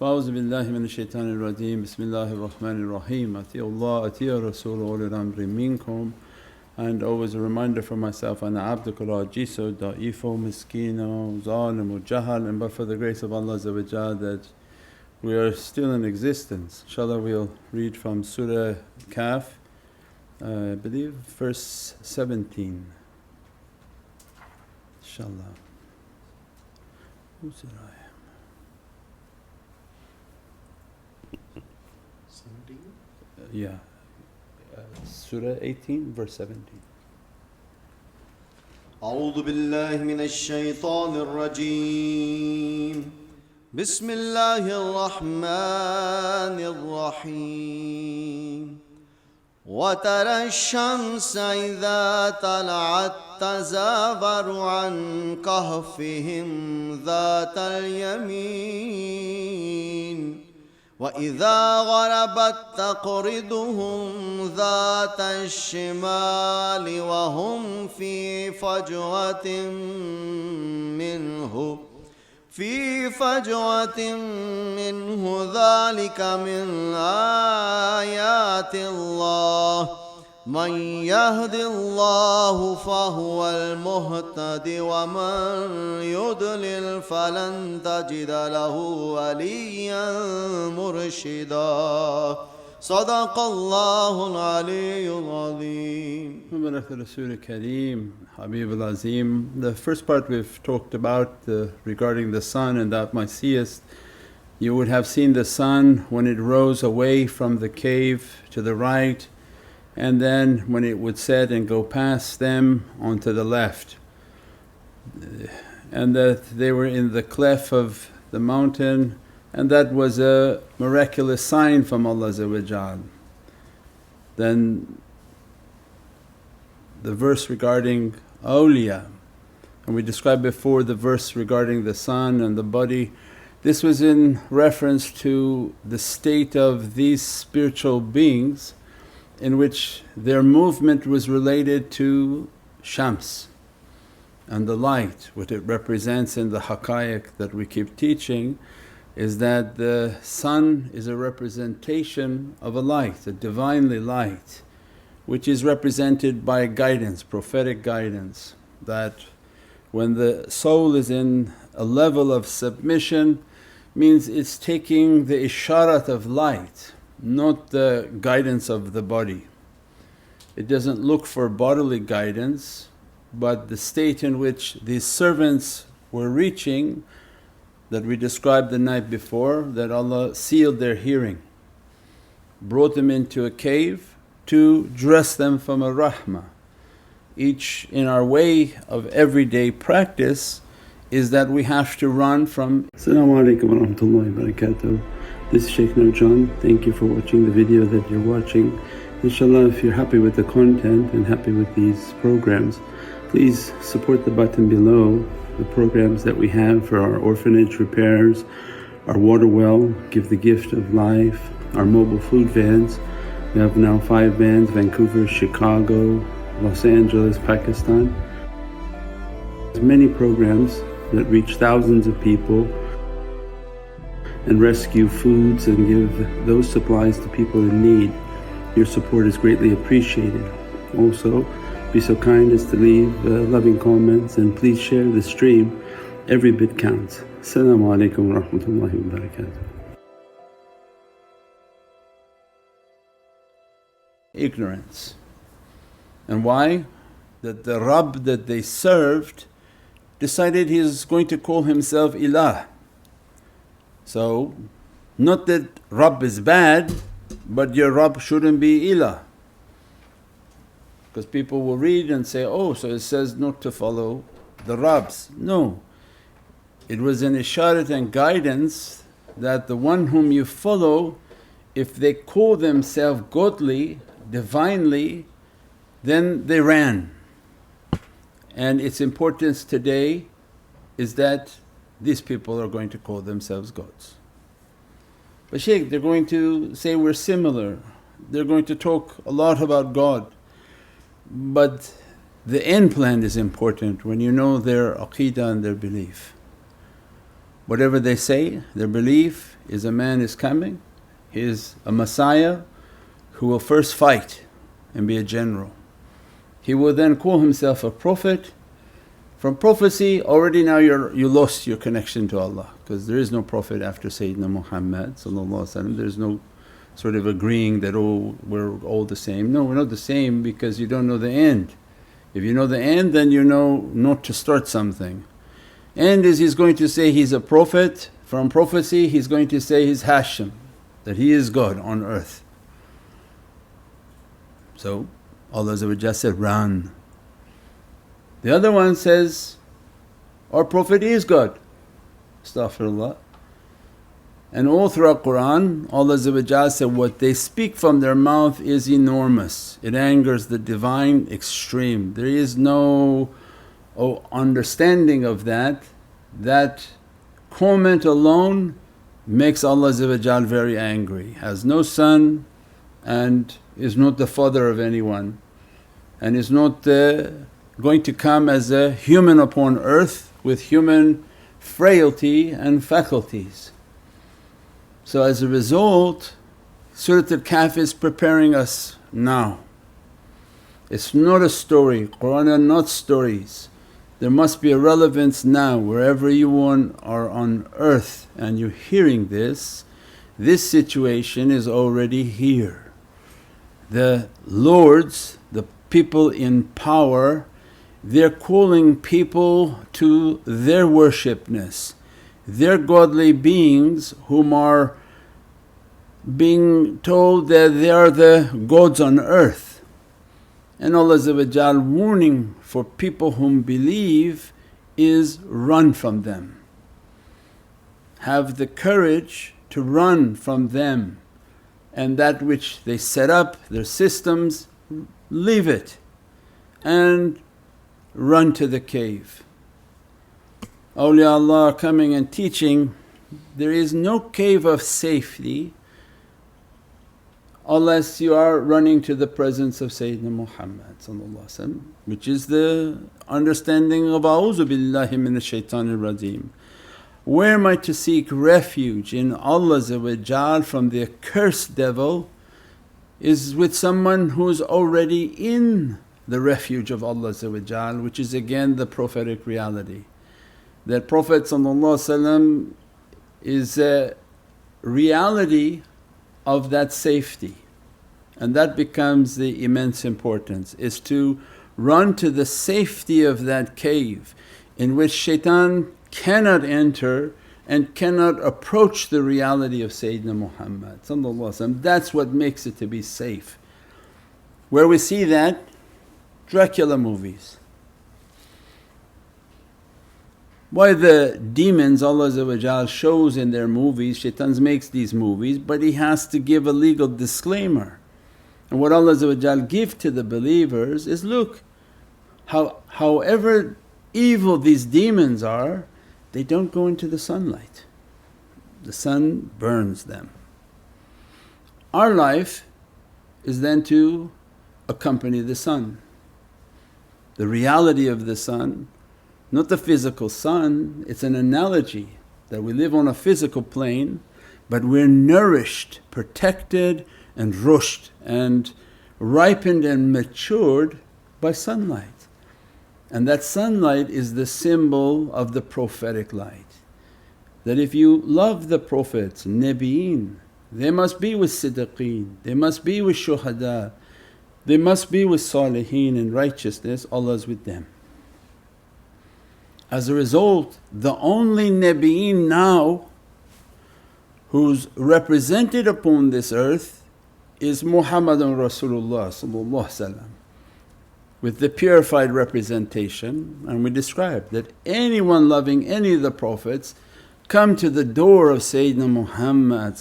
فأعوذ بالله من الشيطان الرجيم بسم الله الرحمن الرحيم أطيعوا الله أطيعوا الرسول وأولي الأمر منكم. And always a reminder for myself, أنا عبدك العجيز ضعيف مسكين ظالم جهل, and but for the grace of Allah that we are still in existence. InshaAllah we'll read from Surah Al-Kahf, I believe verse 17. InshaAllah. Who said I am? 17? Yeah. Surah 18 verse 17. أعوذ بالله من الشيطان الرجيم بسم الله الرحمن الرحيم وترى الشمس إذا طلعت تزاور عن كهفهم ذات اليمين وإذا غربت تقرضهم ذات الشمال وهم في فجوة منه ذلك من آيات الله من يهد الله فهو المهتد ومن يضلل فلن تجد له وليا مرشدا صدق الله العلي العظيم. Muhammadan Rasul Kareem, Habib al-Azim. The first part we've talked about regarding the sun, and thou my seest, you would have seen the sun when it rose away from the cave to the right, and then when it would set and go past them onto the left, and that they were in the cleft of the mountain, and that was a miraculous sign from Allah. Then the verse regarding awliya, and we described before the verse regarding the sun and the body. This was in reference to the state of these spiritual beings in which their movement was related to Shams and the light. What it represents in the haqqaiq that we keep teaching is that the sun is a representation of a light, a Divinely light, which is represented by guidance, prophetic guidance, that when the soul is in a level of submission means it's taking the isharat of light, not the guidance of the body. It doesn't look for bodily guidance, but the state in which these servants were reaching that we described the night before, that Allah sealed their hearing, brought them into a cave to dress them from a rahmah. Each in our way of everyday practice is that we have to run from. As-salamu alaykum wa rahmatullahi wa barakatuh. This is Shaykh Nurjan. Thank you for watching the video that you're watching. InshaAllah, if you're happy with the content and happy with these programs, please support the button below, the programs that we have for our orphanage repairs, our water well, Give the Gift of Life, our mobile food vans. We have now 5 vans: Vancouver, Chicago, Los Angeles, Pakistan. There's many programs that reach thousands of people and rescue foods and give those supplies to people in need. Your support is greatly appreciated. Also, be so kind as to leave loving comments, and please share the stream. Every bit counts. As-salamu alaykum wa rahmatullahi wa barakatuh. Ignorance. And why? That the Rabb that they served decided he is going to call himself Ilah. So, not that Rabb is bad, but your Rabb shouldn't be Ilah. Because people will read and say, oh, so it says not to follow the Rabbs. No, it was an isharat and guidance that the one whom you follow, if they call themselves godly, divinely, then they ran. And its importance today is that these people are going to call themselves gods. But Shaykh, they're going to say we're similar, they're going to talk a lot about God. But the end plan is important when you know their aqeedah and their belief. Whatever they say, their belief is a man is coming, he is a Messiah who will first fight and be a general. He will then call himself a prophet. From prophecy already now you lost your connection to Allah, because there is no prophet after Sayyidina Muhammad. There's no sort of agreeing that, oh, we're all the same. No, we're not the same, because you don't know the end. If you know the end, then you know not to start something. End is he's going to say he's a prophet. From prophecy he's going to say he's Hashim, that he is God on earth. So Allah said, run. The other one says, our Prophet is God, astaghfirullah. And all throughout Qur'an Allah said, what they speak from their mouth is enormous, it angers the Divine extreme. There is no understanding of that. That comment alone makes Allah very angry. Has no son and is not the father of anyone, and is not going to come as a human upon earth with human frailty and faculties. So as a result, Surah Al-Kahf is preparing us now. It's not a story, Qur'an are not stories. There must be a relevance now. Wherever you are on earth and you're hearing this situation is already here. The lords, the people in power, they're calling people to their worshipness. They're godly beings whom are being told that they are the gods on earth. And Allah's warning for people whom believe is, run from them. Have the courage to run from them, and that which they set up, their systems, leave it and run to the cave. Awliyaullah are coming and teaching, there is no cave of safety unless you are running to the presence of Sayyidina Muhammad, which is the understanding of A'udhu billahi minash shaitanir rajeem. Where am I to seek refuge in Allah from the accursed devil is with someone who's already in the refuge of Allah, which is again the prophetic reality. That Prophet is a reality of that safety, and that becomes the immense importance, is to run to the safety of that cave in which shaitan cannot enter and cannot approach the reality of Sayyidina Muhammad. That's what makes it to be safe. Where we see that, Dracula movies. Why the demons Allah shows in their movies, shaitans makes these movies, but he has to give a legal disclaimer. And what Allah give to the believers is, look, however evil these demons are, they don't go into the sunlight. The sun burns them. Our life is then to accompany the sun. The reality of the sun, not the physical sun, it's an analogy that we live on a physical plane, but we're nourished, protected and rushed and ripened and matured by sunlight. And that sunlight is the symbol of the prophetic light. That if you love the Prophets, Nabiyin, they must be with Siddiqeen, they must be with Shuhada, they must be with Saliheen in righteousness, Allah is with them. As a result, the only Nabiyin now who's represented upon this earth is Muhammadan Rasulullah with the purified representation. And we described that anyone loving any of the Prophets come to the door of Sayyidina Muhammad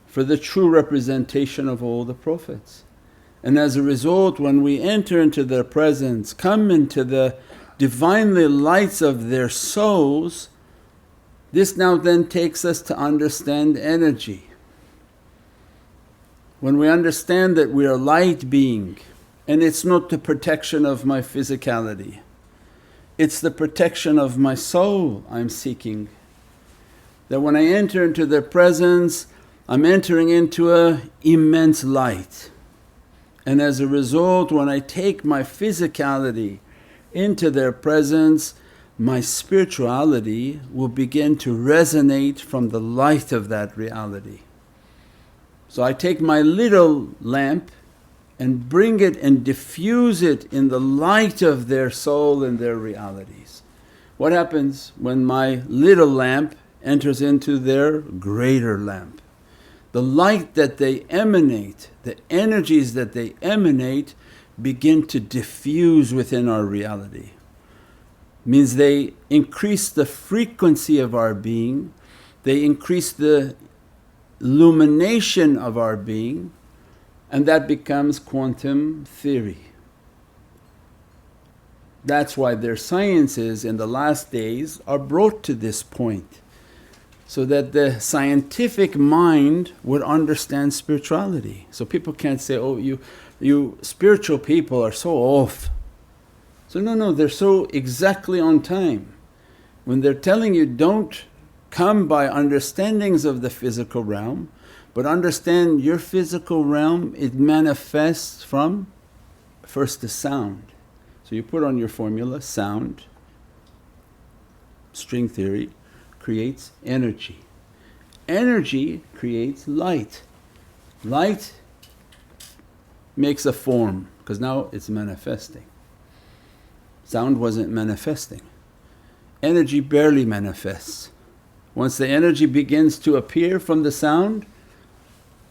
for the true representation of all the Prophets. And as a result, when we enter into their presence, come into the Divinely lights of their souls, this now then takes us to understand energy. When we understand that we are light being, and it's not the protection of my physicality, it's the protection of my soul I'm seeking. that when I enter into their presence I'm entering into an immense light. And as a result, when I take my physicality into their presence, my spirituality will begin to resonate from the light of that reality. So I take my little lamp and bring it and diffuse it in the light of their soul and their realities. What happens when my little lamp enters into their greater lamp? The light that they emanate, the energies that they emanate begin to diffuse within our reality. Means they increase the frequency of our being, they increase the illumination of our being, and that becomes quantum theory. That's why their sciences in the last days are brought to this point, so that the scientific mind would understand spirituality. So people can't say, oh you spiritual people are so off. So no, they're so exactly on time. When they're telling you, don't come by understandings of the physical realm, but understand your physical realm, it manifests from first the sound. So you put on your formula, sound, string theory creates energy. Energy creates light. Light makes a form because now it's manifesting. Sound wasn't manifesting. Energy barely manifests. Once the energy begins to appear from the sound,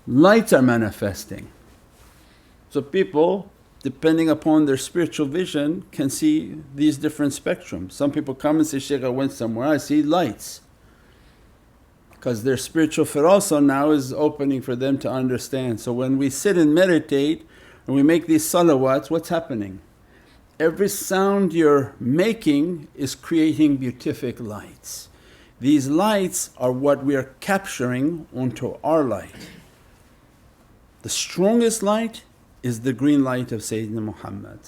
lights are manifesting. So people, depending upon their spiritual vision, can see these different spectrums. Some people come and say, Shaykh, I went somewhere, I see lights. Because their spiritual firasa now is opening for them to understand. So when we sit and meditate and we make these salawats, what's happening? Every sound you're making is creating beatific lights. These lights are what we are capturing onto our light. The strongest light is the green light of Sayyidina Muhammad.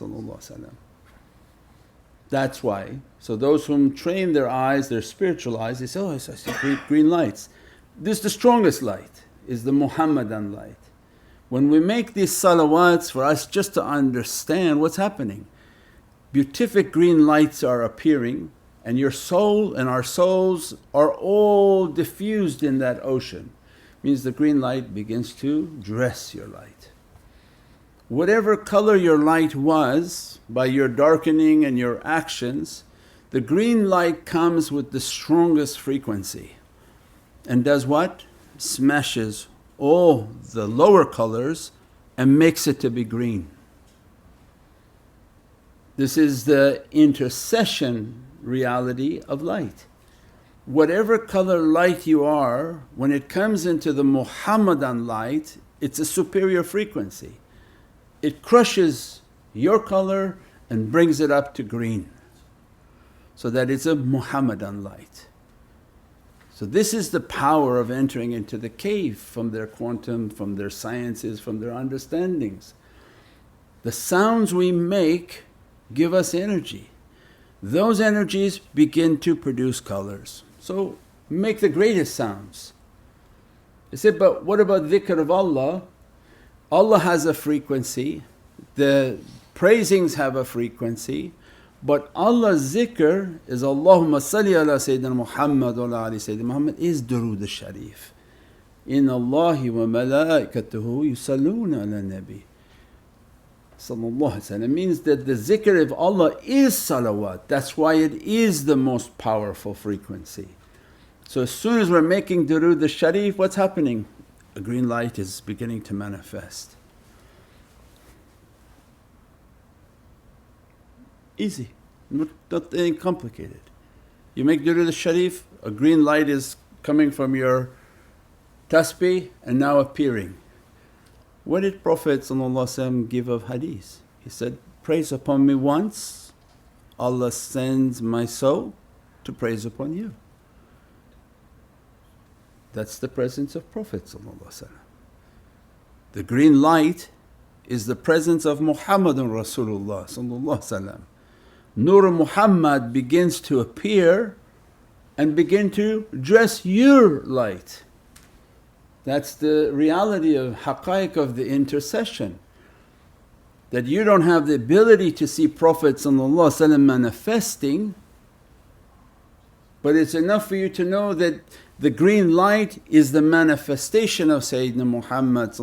That's why. So those whom train their eyes, their spiritual eyes, they say, oh I see green lights. This the strongest light is the Muhammadan light. When we make these salawats for us just to understand what's happening, beatific green lights are appearing and your soul and our souls are all diffused in that ocean. Means the green light begins to dress your light. Whatever colour your light was by your darkening and your actions, the green light comes with the strongest frequency and does what? Smashes all the lower colours and makes it to be green. This is the intercession reality of light. Whatever colour light you are, when it comes into the Muhammadan light, it's a superior frequency. It crushes your colour and brings it up to green, so that it's a Muhammadan light. So this is the power of entering into the cave from their quantum, from their sciences, from their understandings. The sounds we make give us energy. Those energies begin to produce colours. So make the greatest sounds. They said, but what about dhikr of Allah? Allah has a frequency, the praisings have a frequency, but Allah's zikr is Allahumma salli ala Sayyidina Muhammad wa ala ali Sayyidina Muhammad is durood al-sharif. Inna Allahi wa malaikatuhu yusalluna ala nabi sallallahu alayhi wa sallam. Means that the zikr of Allah is salawat, that's why it is the most powerful frequency. So as soon as we're making durood al-sharif, what's happening? A green light is beginning to manifest. Easy, nothing complicated. You make durood al-sharif, a green light is coming from your tasbih and now appearing. What did Prophet ﷺ give of hadith? He said, praise upon me once, Allah sends my soul to praise upon you. That's the presence of Prophet ﷺ. The green light is the presence of Muhammadan Rasulullah ﷺ. Nur Muhammad begins to appear and begin to dress your light. That's the reality of haqqaiq of the intercession, that you don't have the ability to see Prophet manifesting, but it's enough for you to know that the green light is the manifestation of Sayyidina Muhammad.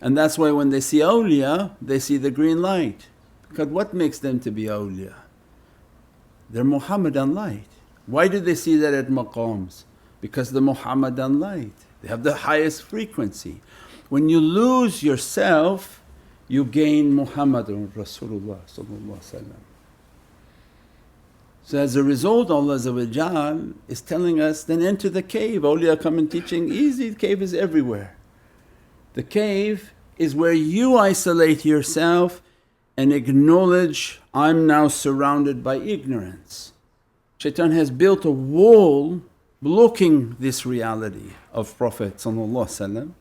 And that's why when they see awliya, they see the green light. Because what makes them to be awliya? Their Muhammadan light. Why do they see that at maqams? Because the Muhammadan light, they have the highest frequency. When you lose yourself, you gain Muhammadun Rasulullah. So as a result, Allah is telling us, then enter the cave. Awliya come and teaching easy, the cave is everywhere. The cave is where you isolate yourself and acknowledge, I'm now surrounded by ignorance. Shaitan has built a wall blocking this reality of Prophet. And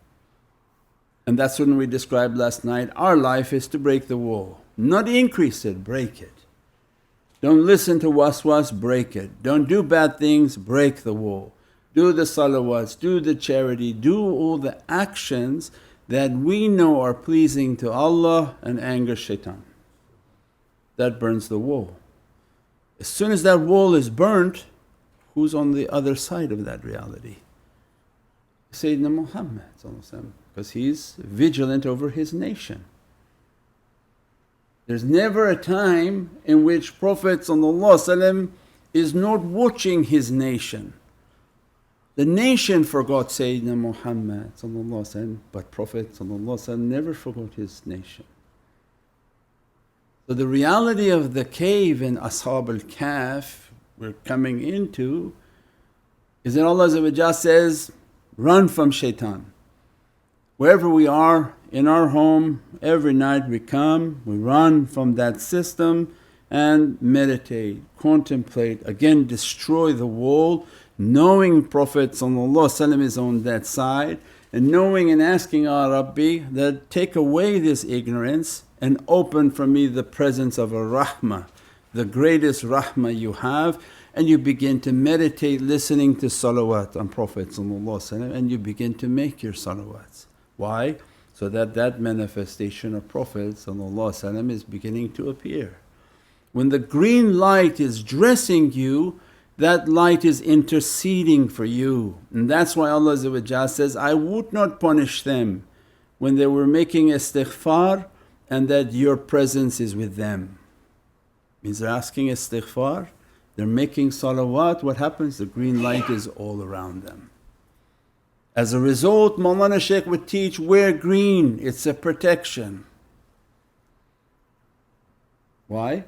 that's when we described last night, our life is to break the wall, not increase it, break it. Don't listen to waswas, break it. Don't do bad things, break the wall. Do the salawats, do the charity, do all the actions that we know are pleasing to Allah and anger shaitan. That burns the wall. As soon as that wall is burnt, who's on the other side of that reality? Sayyidina Muhammad, because he's vigilant over his nation. There's never a time in which Prophet is not watching his nation. The nation forgot Sayyidina Muhammad, but Prophet never forgot his nation. So the reality of the cave in Ashab Al-Kahf we're coming into is that Allah says, run from shaitan. Wherever we are, in our home, every night we come, we run from that system and meditate, contemplate, again destroy the wall, knowing Prophet is on that side, and knowing and asking, Ya Rabbi, that take away this ignorance and open for me the presence of a rahmah, the greatest rahmah you have, and you begin to meditate listening to salawat on Prophet and you begin to make your salawats. Why? So that that manifestation of Prophet is beginning to appear. When the green light is dressing you, that light is interceding for you, and that's why Allah says, I would not punish them when they were making istighfar and that your presence is with them. Means they're asking istighfar, they're making salawat, what happens? The green light is all around them. As a result, Mawlana Shaykh would teach, wear green, it's a protection. Why?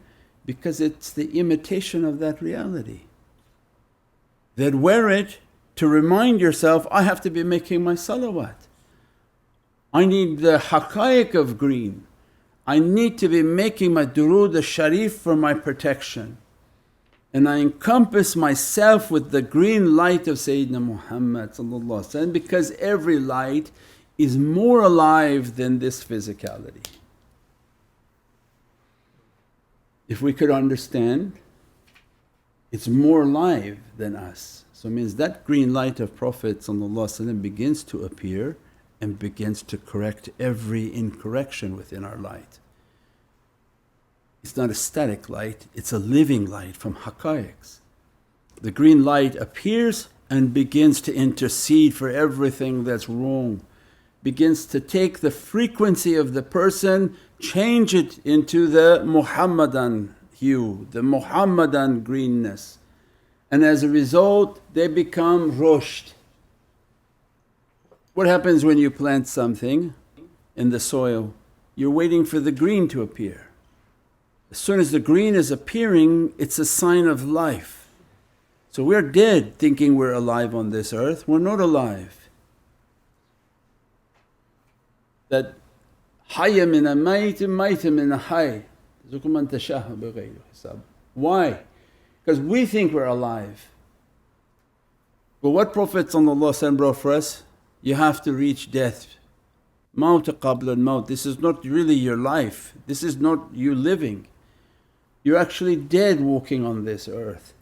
Because it's the imitation of that reality. That wear it to remind yourself, I have to be making my salawat. I need the haqqaiq of green. I need to be making my durood al-sharif for my protection. And I encompass myself with the green light of Sayyidina Muhammad because every light is more alive than this physicality. If we could understand, it's more alive than us. So it means that green light of Prophet begins to appear and begins to correct every incorrection within our light. It's not a static light, it's a living light from haqqaiqs. The green light appears and begins to intercede for everything that's wrong, begins to take the frequency of the person, change it into the Muhammadan hue, the Muhammadan greenness, and as a result they become rushd. What happens when you plant something in the soil? You're waiting for the green to appear. As soon as the green is appearing, it's a sign of life. So we're dead thinking we're alive on this earth, we're not alive. That hayya min al-mayt, mayta min al-hayy, rizqu man tashaa bighayri hisab. Why? Because we think we're alive. But what Prophet brought for us, you have to reach death. Mawt qabla al-mawt, this is not really your life, this is not you living. You're actually dead walking on this earth.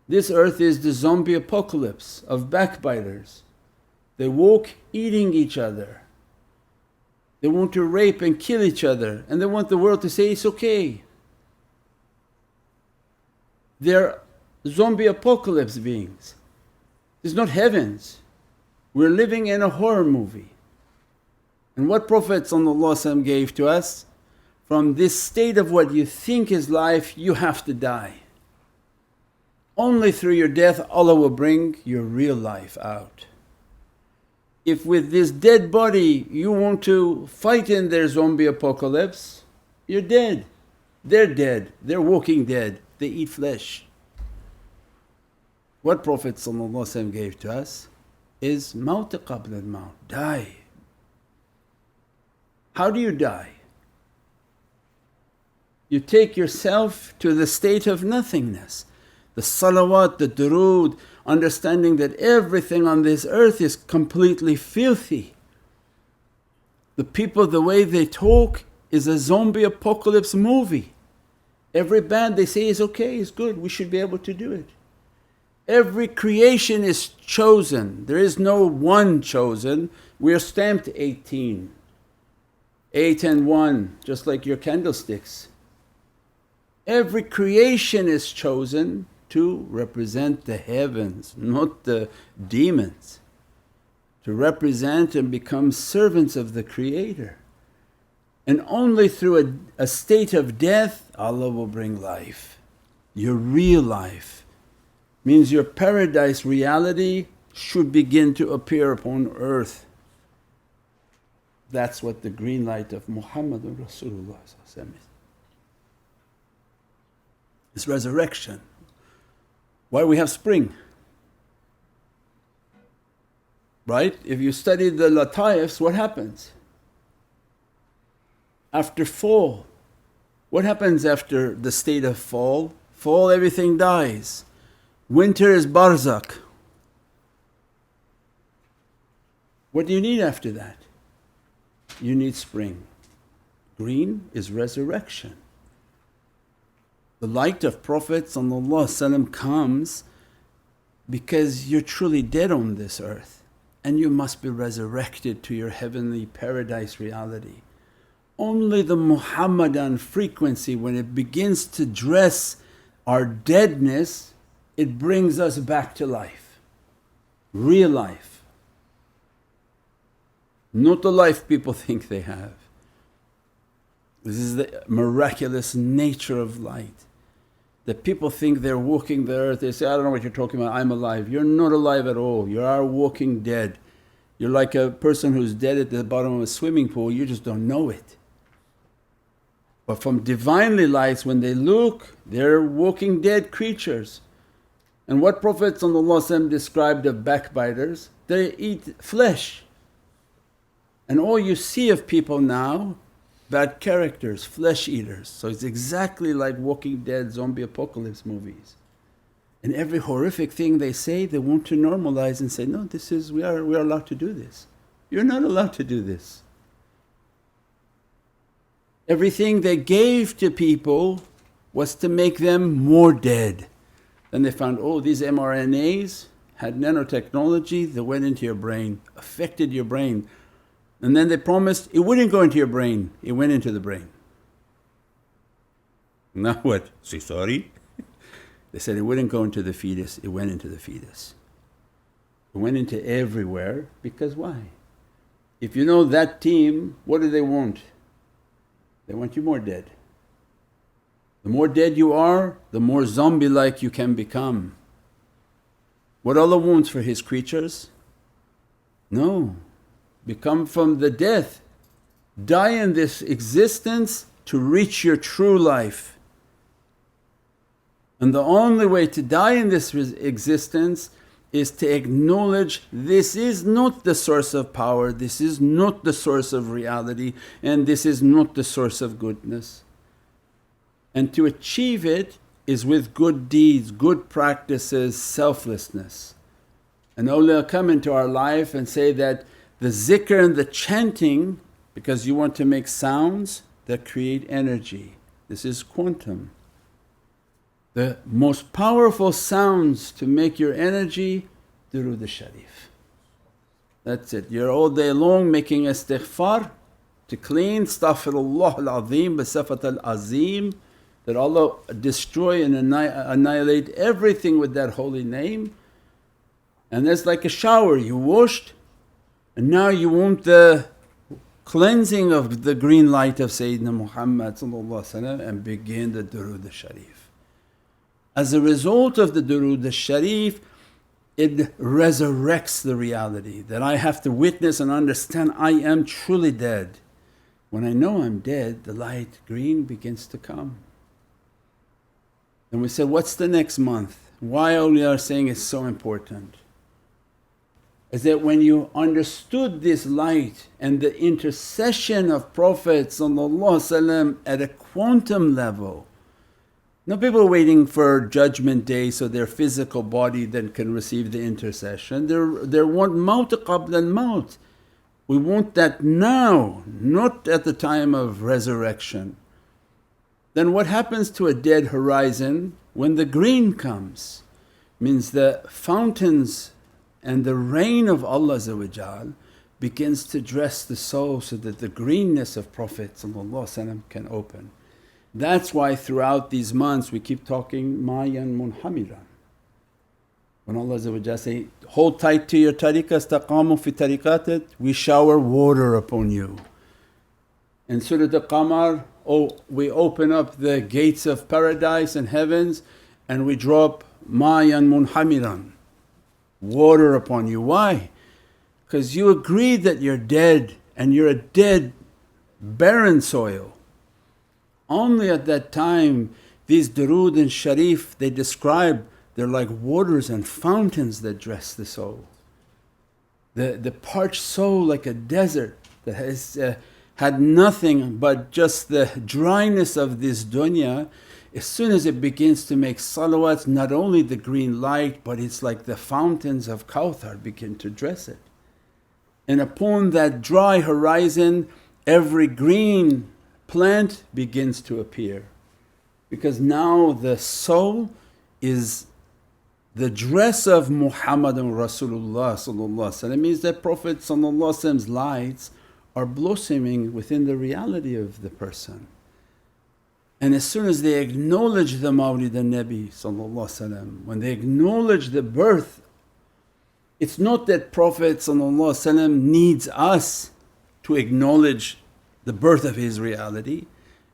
This earth is the zombie apocalypse of backbiters. They walk eating each other. They want to rape and kill each other, and they want the world to say it's okay. They're zombie apocalypse beings. It's not heavens. We're living in a horror movie. And what Prophet ﷺ gave to us, from this state of what you think is life, you have to die. Only through your death Allah will bring your real life out. If with this dead body you want to fight in their zombie apocalypse, you're dead. They're walking dead, they eat flesh. What Prophet ﷺ gave to us is maut qabla al-maut, die. How do you die? You take yourself to the state of nothingness. The salawat, the durood, understanding that everything on this earth is completely filthy. The people, the way they talk is a zombie apocalypse movie. Every bad they say is okay, is good, we should be able to do it. Every creation is chosen, there is no one chosen. We are stamped 18, 8 and 1, just like your candlesticks. Every creation is chosen to represent the heavens, not the demons. To represent and become servants of the Creator. And only through a state of death Allah will bring life. Your real life means your paradise reality should begin to appear upon earth. That's what the green light of Muhammadan Rasulullah is. It's resurrection. Why we have spring? Right? If you study the Lataifs, what happens? After fall, what happens after the state of fall? Fall, everything dies. Winter is barzakh. What do you need after that? You need spring. Green is resurrection. The light of Prophet ﷺ comes because you're truly dead on this earth and you must be resurrected to your heavenly paradise reality. Only the Muhammadan frequency, when it begins to dress our deadness, it brings us back to life, real life. Not the life people think they have. This is the miraculous nature of light. That people think they're walking the earth, they say, I don't know what you're talking about, I'm alive. You're not alive at all, you are walking dead. You're like a person who's dead at the bottom of a swimming pool, you just don't know it. But from Divinely lights, when they look, they're walking dead creatures. And what Prophet ﷺ described of backbiters, they eat flesh. And all you see of people now, bad characters, flesh eaters. So it's exactly like Walking Dead, zombie apocalypse movies. And every horrific thing they say, they want to normalize and say, no, this is, we are allowed to do this. You're not allowed to do this. Everything they gave to people was to make them more dead. Then they found, oh, these mRNAs had nanotechnology that went into your brain, affected your brain. And then they promised it wouldn't go into your brain, it went into the brain. Now what? Say sorry? They said it wouldn't go into the fetus, it went into the fetus. It went into everywhere because why? If you know that team, what do they want? They want you more dead. The more dead you are, the more zombie-like you can become. What Allah wants for His creatures? No. Become from the death. Die in this existence to reach your true life. And the only way to die in this existence is to acknowledge this is not the source of power, this is not the source of reality, and this is not the source of goodness. And to achieve it is with good deeds, good practices, selflessness. And awliya come into our life and say that the zikr and the chanting, because you want to make sounds that create energy. This is quantum. The most powerful sounds to make your energy, durood al-Sharif. That's it. You're all day long making istighfar to clean, astaghfirullah al-azim bi-sifat al-azim, that Allah destroy and annihilate everything with that holy name. And there's like a shower, you washed and now you want the cleansing of the green light of Sayyidina Muhammad and begin the durood al-Sharif. As a result of the durood al-Sharif, it resurrects the reality that I have to witness and understand I am truly dead. When I know I'm dead, the light green begins to come. And we said, what's the next month? Why awliya are saying it's so important? Is that when you understood this light and the intercession of Prophet at a quantum level, no people waiting for Judgment Day so their physical body then can receive the intercession. They want mawt qabla al-mawt. We want that now, not at the time of resurrection. Then what happens to a dead horizon when the green comes? Means the fountains and the rain of Allah begins to dress the soul so that the greenness of Prophet can open. That's why throughout these months we keep talking Ma'yan Munhamiran. When Allah say, hold tight to your tariqah, istaqamu fi tariqatit, we shower water upon you. In Surah Al-Qamar, we open up the gates of paradise and heavens and we drop Ma'yan Munhamiran, water upon you. Why? Because you agreed that you're dead and you're a dead barren soil. Only at that time these durood and sharif, they describe they're like waters and fountains that dress the soul. The parched soul like a desert that has had nothing but just the dryness of this dunya. As soon as it begins to make salawats, not only the green light but it's like the fountains of Kawthar begin to dress it. And upon that dry horizon every green plant begins to appear, because now the soul is the dress of Muhammadan Rasulullah means that Prophet's lights are blossoming within the reality of the person. And as soon as they acknowledge the Mawlid al-Nabi, when they acknowledge the birth, it's not that Prophet needs us to acknowledge the birth of his reality,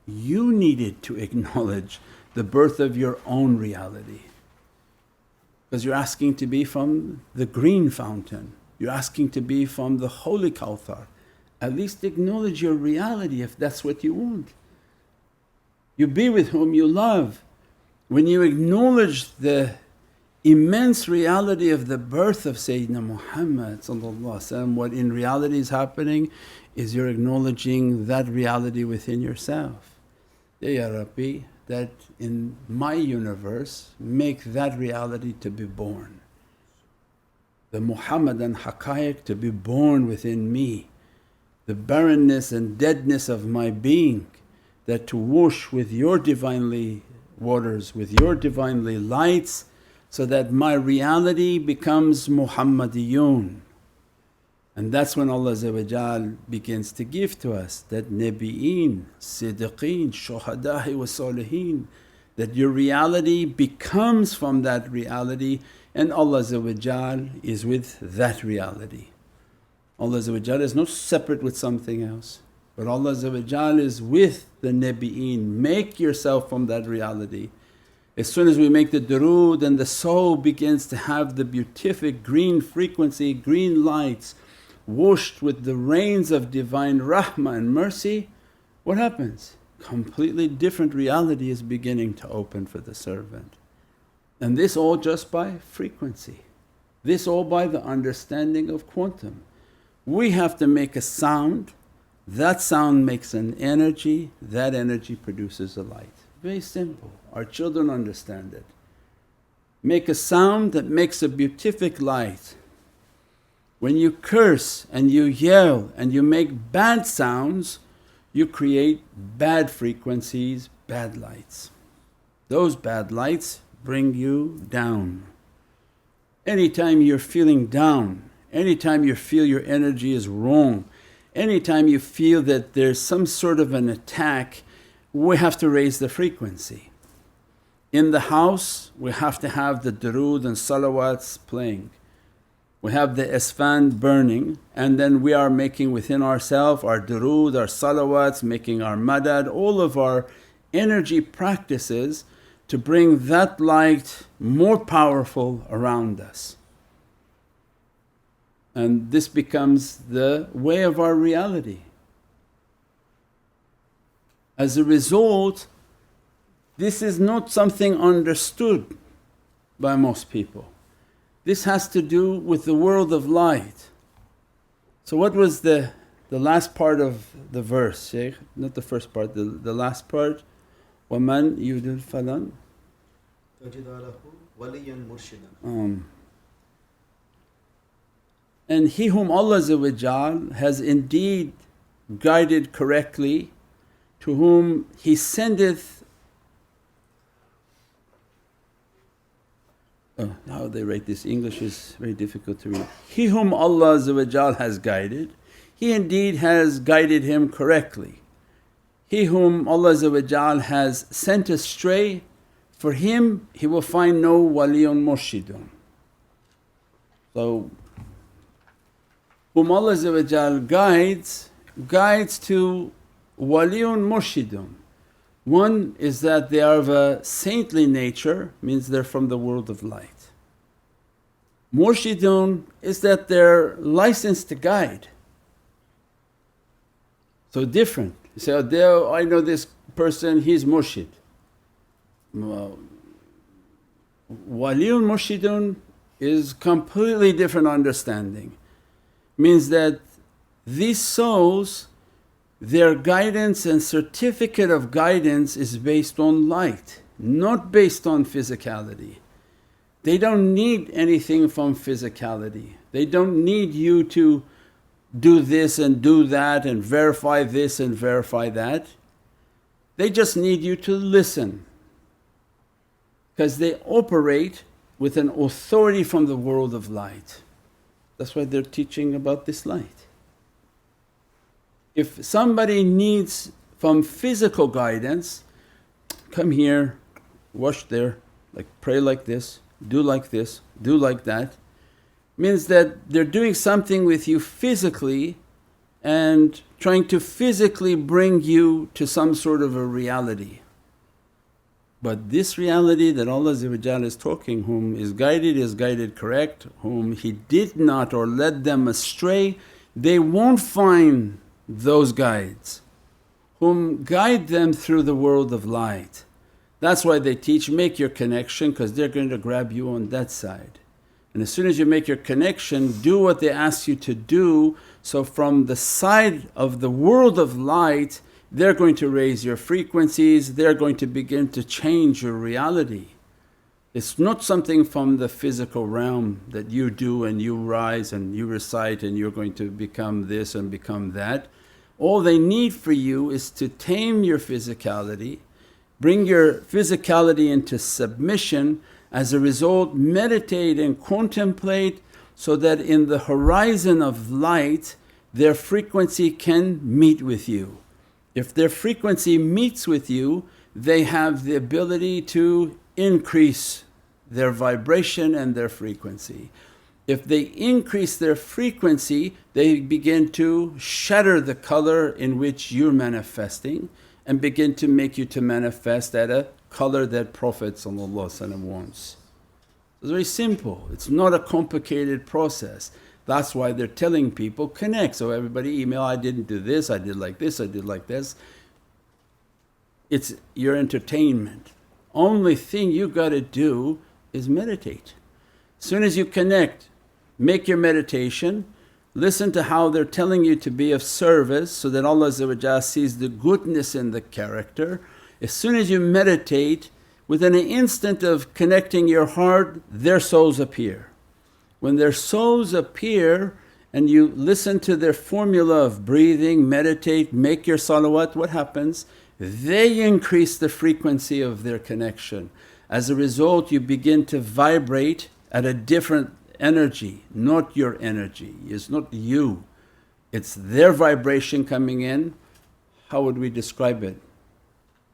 you needed to acknowledge the birth of your own reality. Because you're asking to be from the green fountain, you're asking to be from the holy Kawthar. At least acknowledge your reality if that's what you want. You be with whom you love. When you acknowledge the immense reality of the birth of Sayyidina Muhammad, what in reality is happening is you're acknowledging that reality within yourself. Ya Rabbi, that in my universe make that reality to be born. The Muhammadan haqqaiq to be born within me. The barrenness and deadness of my being, that to wash with your Divinely waters, with your Divinely lights, so that my reality becomes Muhammadiyun. And that's when Allah begins to give to us that Nabi'een, Siddiqeen, Shuhada'i wa Salihin, that your reality becomes from that reality and Allah is with that reality. Allah is not separate with something else, but Allah is with the Nabi'een. Make yourself from that reality. As soon as we make the durood and the soul begins to have the beatific green frequency, green lights, washed with the rains of Divine Rahmah and mercy, what happens? Completely different reality is beginning to open for the servant. And this all just by frequency, this all by the understanding of quantum. We have to make a sound, that sound makes an energy, that energy produces a light. Very simple, our children understand it. Make a sound that makes a beatific light. When you curse and you yell and you make bad sounds, you create bad frequencies, bad lights. Those bad lights bring you down. Anytime you're feeling down, anytime you feel your energy is wrong, anytime you feel that there's some sort of an attack, we have to raise the frequency. In the house we have to have the durood and salawats playing. We have the isfan burning, and then we are making within ourselves our durood, our salawats, making our madad, all of our energy practices to bring that light more powerful around us. And this becomes the way of our reality. As a result, this is not something understood by most people. This has to do with the world of light. So what was the last part of the verse, Shaykh? Not the first part, the last part. وَمَنْ يُدْلِ فَلَنْ تَجِدَ لَهُ وَلِيًّا مُرْشِدًا. And he whom Allah has indeed guided correctly, to whom He sendeth… how they write this, English is very difficult to read. He whom Allah has guided, He indeed has guided him correctly. He whom Allah has sent astray, for him he will find no Waliyyun Murshidun. So whom Allah guides to Waliyyun Murshidun. One is that they are of a saintly nature, means they're from the world of light. Murshidun is that they're licensed to guide. So different. You say, oh, I know this person, he's Murshid. Well, Waliyyun Murshidun is completely different understanding. Means that these souls, their guidance and certificate of guidance is based on light, not based on physicality. They don't need anything from physicality. They don't need you to do this and do that and verify this and verify that. They just need you to listen, because they operate with an authority from the world of light. That's why they're teaching about this light. If somebody needs from physical guidance, come here, wash there, like pray like this, do like this, do like that, means that they're doing something with you physically and trying to physically bring you to some sort of a reality. But this reality that Allah is talking, whom is guided correct, whom He did not or led them astray, they won't find those guides whom guide them through the world of light. That's why they teach, make your connection, because they're going to grab you on that side. And as soon as you make your connection, do what they ask you to do. So from the side of the world of light, they're going to raise your frequencies, they're going to begin to change your reality. It's not something from the physical realm that you do and you rise and you recite and you're going to become this and become that. All they need for you is to tame your physicality, bring your physicality into submission. As a result, meditate and contemplate, so that in the horizon of light their frequency can meet with you. If their frequency meets with you, they have the ability to increase their vibration and their frequency. If they increase their frequency, they begin to shatter the color in which you're manifesting and begin to make you to manifest at a color that Prophet wants. It's very simple, it's not a complicated process. That's why they're telling people, connect. So everybody email, I didn't do this, I did like this, I did like this. It's your entertainment. Only thing you got to do is meditate. As soon as you connect, make your meditation, listen to how they're telling you to be of service, so that Allah sees the goodness in the character. As soon as you meditate, within an instant of connecting your heart, their souls appear. When their souls appear and you listen to their formula of breathing, meditate, make your salawat, what happens? they increase the frequency of their connection. As a result, you begin to vibrate at a different energy, not your energy. It's not you, it's their vibration coming in. How would we describe it?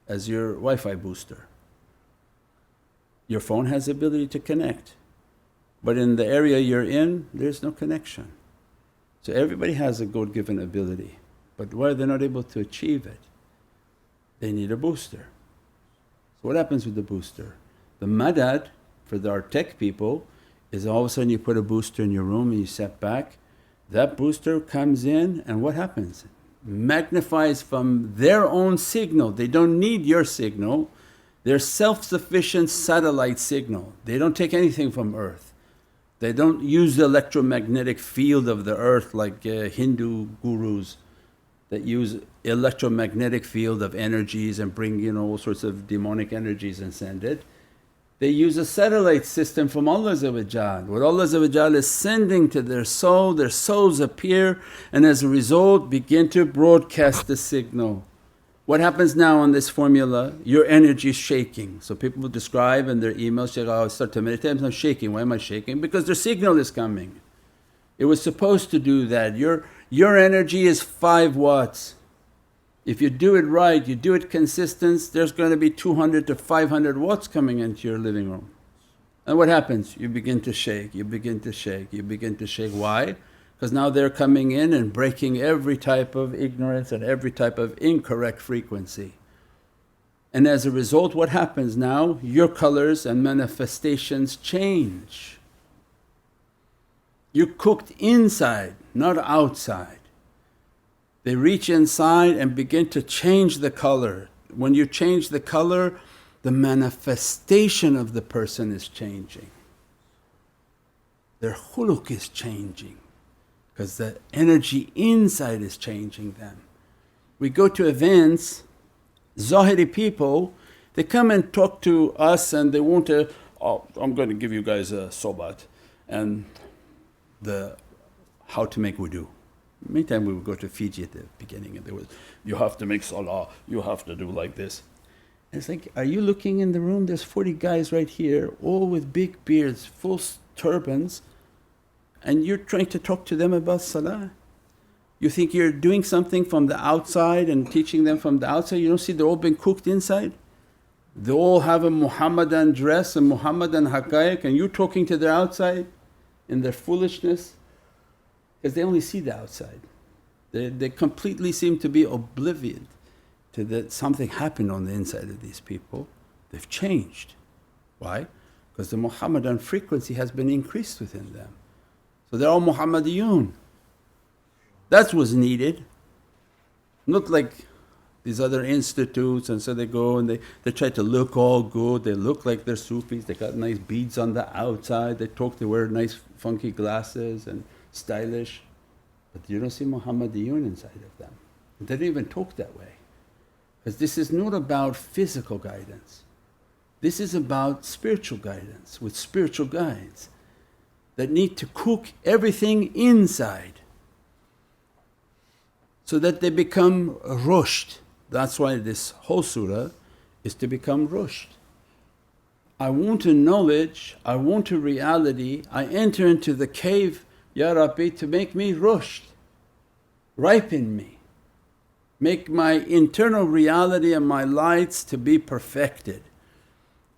As your Wi-Fi booster. Your phone has the ability to connect, but in the area you're in, there's no connection. So everybody has a God-given ability, but why are they not able to achieve it? They need a booster. So what happens with the booster? The madad for our tech people is all of a sudden you put a booster in your room and you step back, that booster comes in and what happens? Magnifies from their own signal. They don't need your signal, they're self-sufficient satellite signal. They don't take anything from earth. They don't use the electromagnetic field of the earth like Hindu gurus that use electromagnetic field of energies and bring all sorts of demonic energies and send it. They use a satellite system from Allah. What Allah is sending to their souls appear and as a result begin to broadcast the signal. What happens now on this formula? Your energy is shaking. So people will describe in their emails, Shaykh, I start to meditate, I'm shaking. Why am I shaking? Because their signal is coming. It was supposed to do that. Your energy is 5 watts. If you do it right, you do it consistent, there's going to be 200 to 500 watts coming into your living room. And what happens? You begin to shake, you begin to shake, you begin to shake. Why? Because now they're coming in and breaking every type of ignorance and every type of incorrect frequency. And as a result, what happens now? Your colors and manifestations change. You're cooked inside, not outside. They reach inside and begin to change the color. When you change the color, the manifestation of the person is changing. Their khuluq is changing because the energy inside is changing them. We go to events, Zahiri people, they come and talk to us and they want to, I'm going to give you guys a sobat and the how to make wudu. Many times we would go to Fiji at the beginning and there was, you have to make salah, you have to do like this. And it's like, are you looking in the room? There's 40 guys right here, all with big beards, full turbans, and you're trying to talk to them about salah. You think you're doing something from the outside and teaching them from the outside. You don't see they're all been cooked inside? They all have a Muhammadan dress, a Muhammadan haqqaiq, and you're talking to their outside in their foolishness. Because they only see the outside. They completely seem to be oblivious to that something happened on the inside of these people. They've changed. Why? Because the Muhammadan frequency has been increased within them. So they're all Muhammadiyun. That's what's needed. Not like these other institutes, and so they go and they try to look all good, they look like they're Sufis, they got nice beads on the outside, they wear nice funky glasses and stylish, but you don't see Muhammadiyun inside of them. They don't even talk that way, because this is not about physical guidance. This is about spiritual guidance with spiritual guides that need to cook everything inside so that they become rushd. That's why this whole surah is to become rushd. I want a knowledge, I want a reality, I enter into the cave, Ya Rabbi, to make me rushd, ripen me, make my internal reality and my lights to be perfected.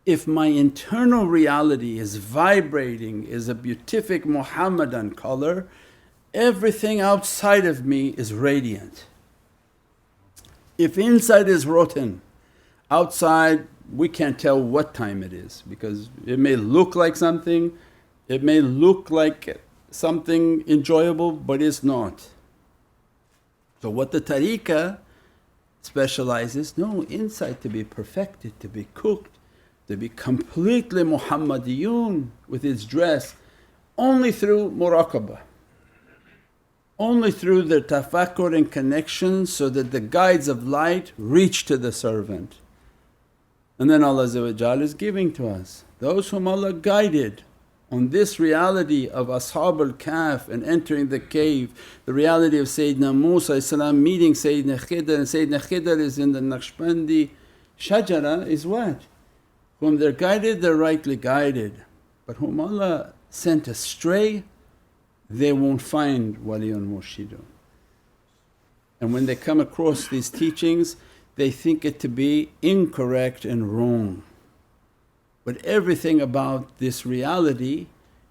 If my internal reality is vibrating, is a beatific Muhammadan color, everything outside of me is radiant. If inside is rotten, outside we can't tell what time it is, because it may look like something, it may look like something enjoyable, but it's not. So what the tariqah specializes, no, inside to be perfected, to be cooked, to be completely Muhammadiyun with its dress, only through muraqabah, only through the tafakkur and connection, so that the guides of light reach to the servant. And then Allah is giving to us those whom Allah guided on this reality of Ashab al-Kahf and entering the cave, the reality of Sayyidina Musa meeting Sayyidina Khidr, and Sayyidina Khidr is in the Naqshbandi Shajara, is what? Whom they're guided, they're rightly guided, but whom Allah sent astray, they won't find Waliyyun Murshidun. And when they come across these teachings, they think it to be incorrect and wrong. But everything about this reality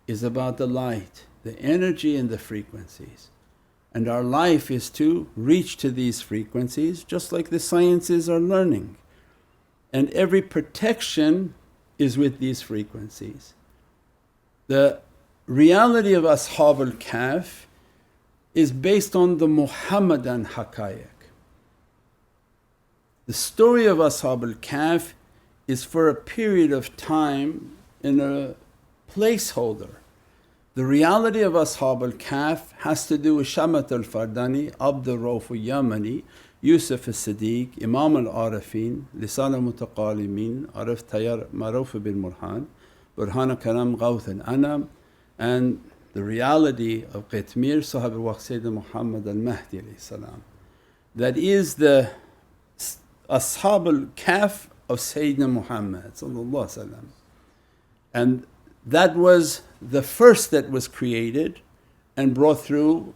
is about the light, the energy and the frequencies. And our life is to reach to these frequencies just like the sciences are learning. And every protection is with these frequencies. The reality of Ashab al-Kahf is based on the Muhammadan haqqaiq. The story of Ashab al-Kahf is for a period of time in a placeholder. The reality of Ashab al-Kahf has to do with Shamat al-Fardani, Abd al-Rauf al-Yamani, Yusuf al-Siddiq, Imam al-Arifin, Lisan al-Mutaqalimin, Arif Tayyar Maruf bil Murhan, Burhan al-Karam Ghawth al-Anam, and the reality of Qitmir Sahib al-Waqt Sayyidina Muhammad al-Mahdi. That is the Ashab al-Kahf of Sayyidina Muhammad. And that was the first that was created and brought through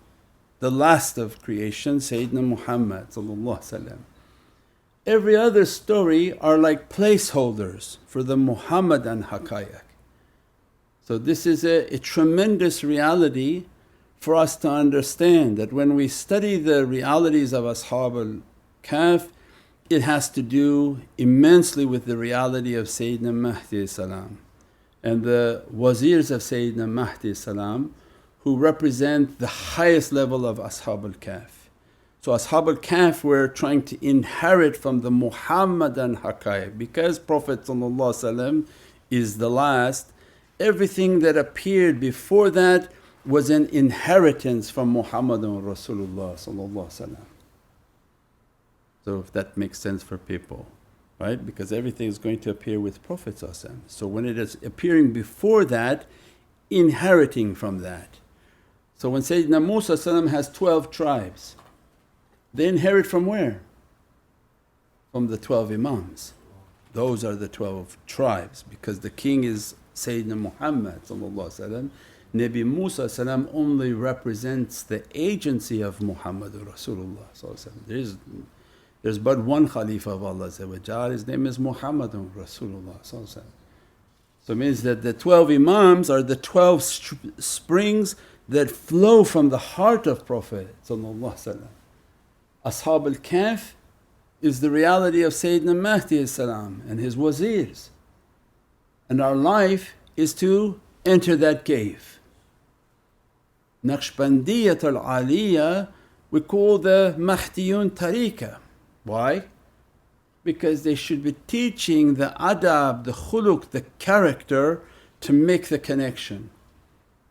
the last of creation, Sayyidina Muhammad. Every other story are like placeholders for the Muhammadan haqqaiq. So this is a tremendous reality for us to understand, that when we study the realities of Ashab al-Kahf, it has to do immensely with the reality of Sayyidina Mahdi and the Viziers of Sayyidina Mahdi who represent the highest level of Ashab al-Kahf. So Ashab al-Kahf were trying to inherit from the Muhammadan haqqaiq, because Prophet is the last. Everything that appeared before that was an inheritance from Muhammadan Rasulullah. So if that makes sense for people, right? Because everything is going to appear with Prophet. So when it is appearing before that, inheriting from that. So when Sayyidina Musa has 12 tribes, they inherit from where? From the 12 Imams. Those are the 12 tribes, because the king is Sayyidina Muhammad. Nabi Musa only represents the agency of Muhammadur Rasulullah. There's but one Khalifa of Allah, his name is Muhammadun Rasulullah. So it means that the 12 Imams are the 12 springs that flow from the heart of Prophet. Ashab al-Kahf is the reality of Sayyidina Mahdi and his Viziers. And our life is to enter that cave. Naqshbandiyat al-Aliyah we call the Mahdiyun tariqah. Why? Because they should be teaching the adab, the khuluq, the character to make the connection.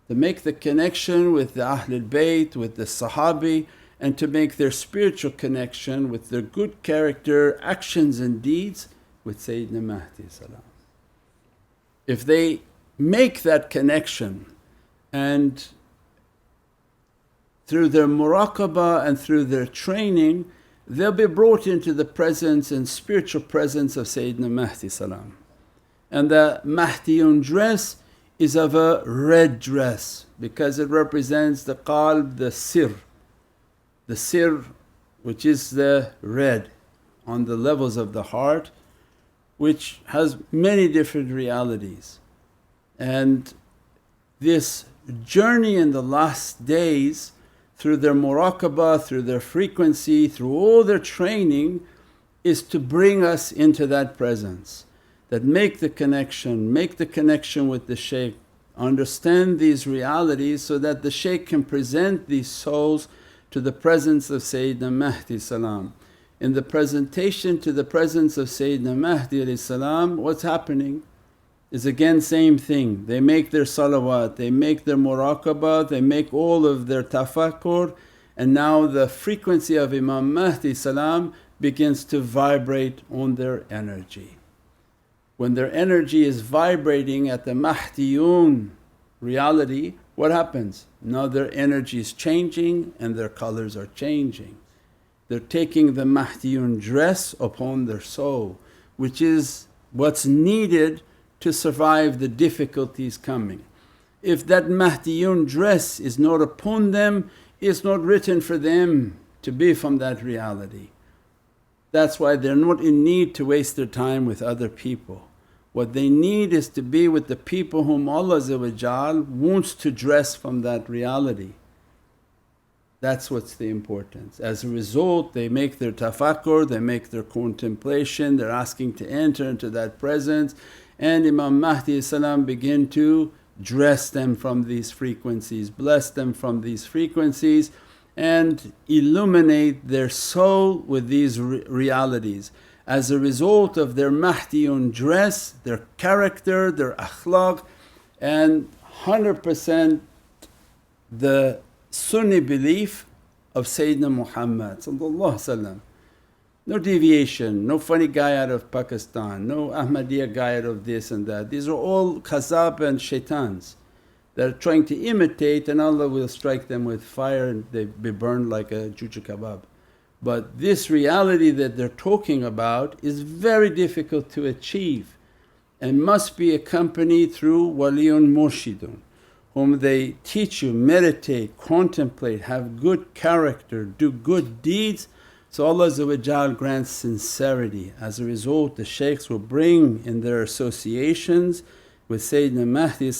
To make the connection with the Ahlul Bayt, with the Sahabi, and to make their spiritual connection with their good character, actions and deeds with Sayyidina Mahdi. If they make that connection and through their muraqabah and through their training, they'll be brought into the presence and spiritual presence of Sayyidina Mahdi. And the Mahdiyun dress is of a red dress because it represents the qalb, the sir, which is the red on the levels of the heart, which has many different realities. And this journey in the last days, through their muraqabah, through their frequency, through all their training, is to bring us into that presence. That make the connection with the shaykh, understand these realities so that the shaykh can present these souls to the presence of Sayyidina Mahdi. In the presentation to the presence of Sayyidina Mahdi, what's happening is again same thing. They make their salawat, they make their muraqabah, they make all of their tafakkur, and now the frequency of Imam Mahdi begins to vibrate on their energy. When their energy is vibrating at the Mahdiyun reality, what happens? Now their energy is changing and their colours are changing. They're taking the Mahdiyun dress upon their soul, which is what's needed to survive the difficulties coming. If that Mahdiyun dress is not upon them, it's not written for them to be from that reality. That's why they're not in need to waste their time with other people. What they need is to be with the people whom Allah wants to dress from that reality. That's what's the importance. As a result, they make their tafakkur, they make their contemplation, they're asking to enter into that presence, and Imam Mahdi begin to dress them from these frequencies, bless them from these frequencies, and illuminate their soul with these realities. As a result of their Mahdiyun dress, their character, their akhlaq, and 100% the Sunni belief of Sayyidina Muhammad. No deviation, no funny guy out of Pakistan, no Ahmadiyya guy out of this and that. These are all kazab and shaitans. They're trying to imitate and Allah will strike them with fire and they be burned like a juju kebab. But this reality that they're talking about is very difficult to achieve and must be accompanied through Waliyyun Murshidun, whom they teach you, meditate, contemplate, have good character, do good deeds. So Allah grants sincerity. As a result, the shaykhs will bring in their associations with Sayyidina Mahdi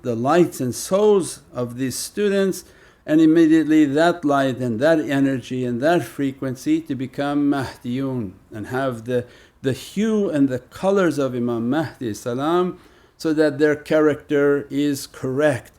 the lights and souls of these students, and immediately that light and that energy and that frequency to become Mahdiyun and have the hue and the colours of Imam Mahdi so that their character is correct.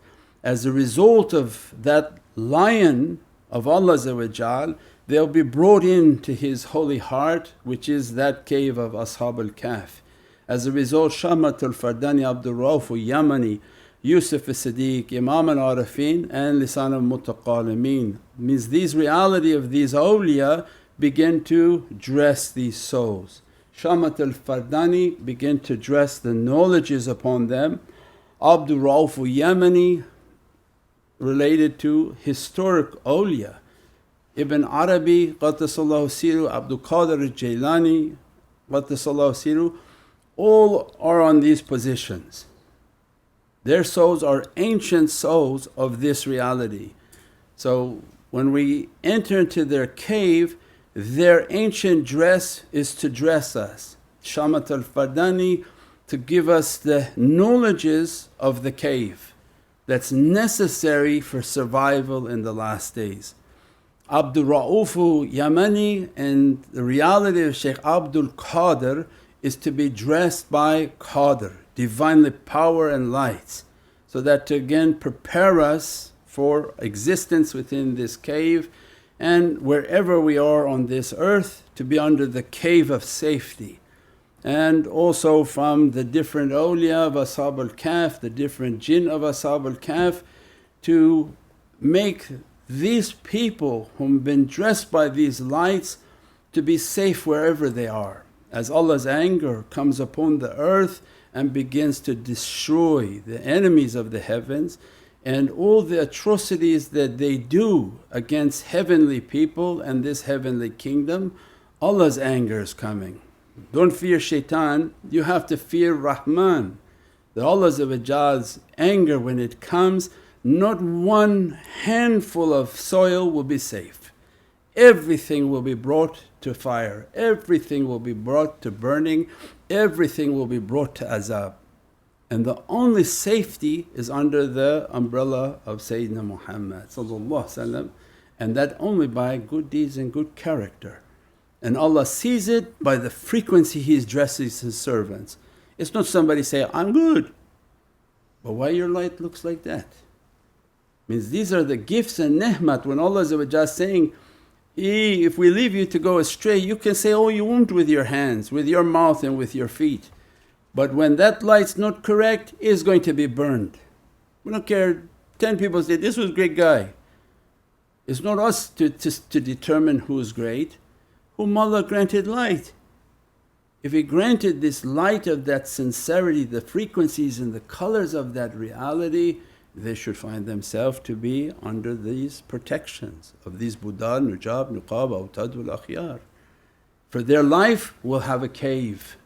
As a result of that lion of Allah, they'll be brought into His holy heart, which is that cave of Ashab Al-Kahf. As a result, Shamatul Fardani, Abdul Rauf Yamani, Yusuf as-Siddiq, Imam al-Arifin and Lisan al-Mutaqalimeen, means these reality of these awliya begin to dress these souls. Shamat al-Fardani begin to dress the knowledges upon them. Abdul Rauf Yamani related to historic awliya. Ibn Arabi Qaddasallahu Siru, Abdul Qadir al-Jailani Qaddasallahu Siru, all are on these positions. Their souls are ancient souls of this reality. So when we enter into their cave, their ancient dress is to dress us. Shamat al-Fardani to give us the knowledges of the cave that's necessary for survival in the last days. Abdul Ra'ufu Yamani and the reality of Shaykh Abdul Qadir is to be dressed by Qadir, Divinely power and lights, so that to again prepare us for existence within this cave and wherever we are on this earth to be under the cave of safety. And also from the different awliya of Ashab Al-Kahf, the different jinn of Ashab Al-Kahf, to make these people whom been dressed by these lights to be safe wherever they are. As Allah's anger comes upon the earth and begins to destroy the enemies of the heavens and all the atrocities that they do against heavenly people and this heavenly kingdom, Allah's anger is coming. Don't fear shaitan, you have to fear Rahman. That Allah's anger when it comes, not one handful of soil will be safe. Everything will be brought to fire, everything will be brought to burning, everything will be brought to azab. And the only safety is under the umbrella of Sayyidina Muhammad, and that only by good deeds and good character. And Allah sees it by the frequency He dresses His servants. It's not somebody say, I'm good, but why your light looks like that? Means these are the gifts and ni'mat. When Allah is saying, if we leave you to go astray, you can say all you want with your hands, with your mouth and with your feet. But when that light's not correct, it is going to be burned. We don't care, 10 people say, this was a great guy. It's not us to determine who's great, whom Allah granted light. If He granted this light of that sincerity, the frequencies and the colours of that reality, they should find themselves to be under these protections of these budal, nujab, nuqab, awtad wal akhyar. For their life will have a cave,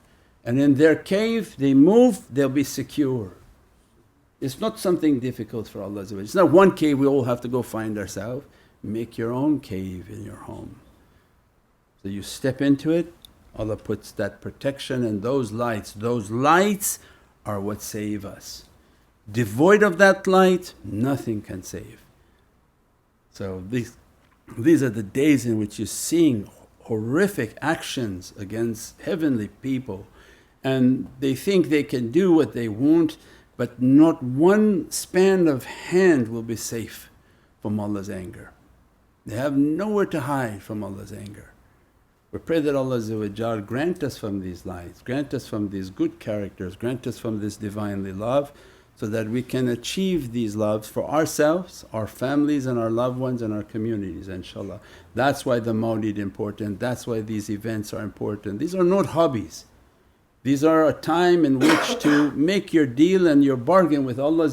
and in their cave they move, they'll be secure. It's not something difficult for Allah. It's not one cave we all have to go find ourselves. Make your own cave in your home. So you step into it, Allah puts that protection and those lights are what save us. Devoid of that light, nothing can save. So these are the days in which you're seeing horrific actions against heavenly people, and they think they can do what they want, but not one span of hand will be safe from Allah's anger. They have nowhere to hide from Allah's anger. We pray that Allah grant us from these lights, grant us from these good characters, grant us from this Divinely love, so that we can achieve these loves for ourselves, our families and our loved ones and our communities, inshaAllah. That's why the Mawlid important, that's why these events are important. These are not hobbies. These are a time in which to make your deal and your bargain with Allah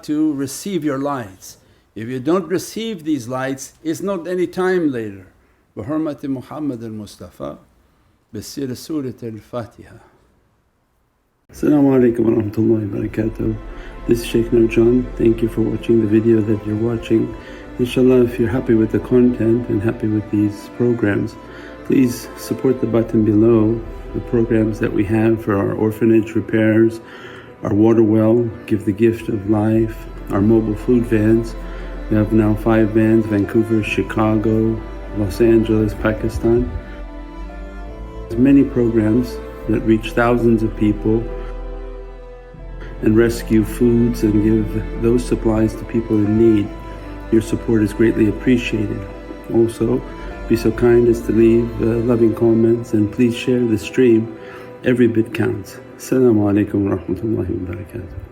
to receive your lights. If you don't receive these lights, it's not any time later. Bi hurmati Muhammadan Mustafa bi sir Surat Al-Fatiha. As-salamu alaykum wa rahmatullahi wa barakatuh. This is Shaykh Nurjan. Thank you for watching the video that you're watching. InshaAllah, if you're happy with the content and happy with these programs, please support the button below. The programs that we have for our orphanage repairs, our water well, Give the Gift of Life, our mobile food vans. We have now 5 vans: Vancouver, Chicago, Los Angeles, Pakistan. There's many programs that reach thousands of people and rescue foods and give those supplies to people in need. Your support is greatly appreciated. Also, be so kind as to leave loving comments, and please share the stream. Every bit counts. As-salamu alaykum wa rahmatullahi wa barakatuh.